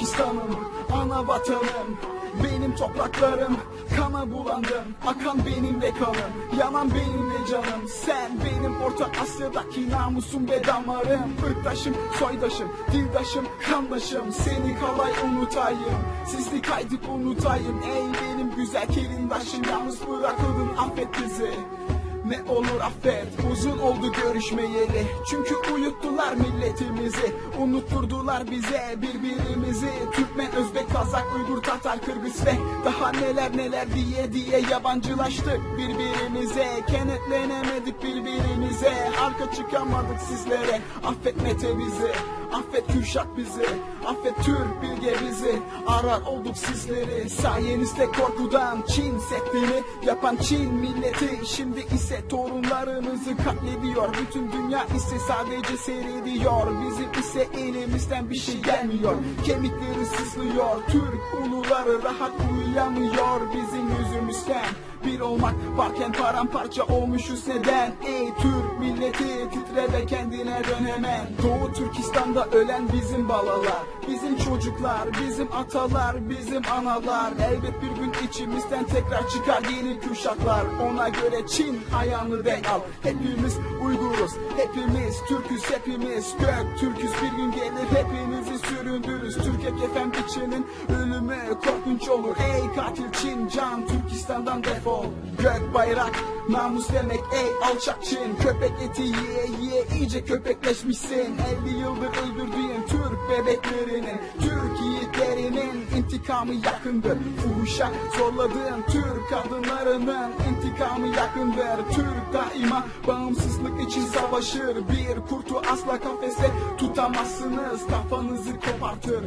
Türkistan'ım, ana vatanım. Benim topraklarım, kana bulandım. Akan benim de kanım, yanan benim de canım. Sen benim Orta Asya'daki namusum ve damarım. Irktaşım, soydaşım, dildaşım, kandaşım. Seni kolay unutayım, sizi kaydıp unutayım. Ey benim güzel kelindaşım, yalnız bırakıldın, affet bizi. Ne olur affet, uzun oldu görüşmeyeli. Çünkü uyuttular milletimizi, unutturdular bize birbirimizi. Türkmen, Özbek, Kazak, Uygur, Tatar, Kırgız ve daha neler neler diye yabancılaştık birbirimize. Kenetlenemedik birbirimize, arka çıkamadık sizlere. Affet Mete bizi, affet Kürşat bizi, affet Türk Bilge bizi. Arar olduk sizleri sayenizde, korkudan Çin Seddi'ni yapan Çin milleti şimdi ise torunlarımızı katlediyor. Bütün dünya ise sadece seyrediyor. Bizim ise elimizden bir şey gelmiyor. Kemikleri sızlıyor, Türk uluları rahat uyuyamıyor bizim yüzümüzden. Bir olmak varken paramparça olmuşuz neden? Ey Türk milleti, titre ve kendine dön hemen. Doğu Türkistan'da ölen bizim balalar, bizim çocuklar, bizim atalar, bizim analar. Elbet bir gün içimizden tekrar çıkar yeni kuşaklar. Ona göre Çin ayağını denk al. Hepimiz Uyguruz, hepimiz Türküz, hepimiz Gök Türküz. Bir gün gelir hepimizi süründürürüz. Türk Efendiçinin ölümü korkunç olur. Ey katil Çin, can Türkistan'dan defol. Gök bayrak, namus demek ey alçak Çin. Köpek eti yiye yiye iyice köpekleşmişsin. 50 yıldır öldürdüğün Türk bebeklerinin, Türk yiğitlerinin intikamı yakındır. Fuhuşa zorladığın Türk kadınlarının intikamı yakındır. Türk daima bağımsızlık için savaşır. Bir kurtu asla kafeste tutamazsınız, kafanızı kopartır.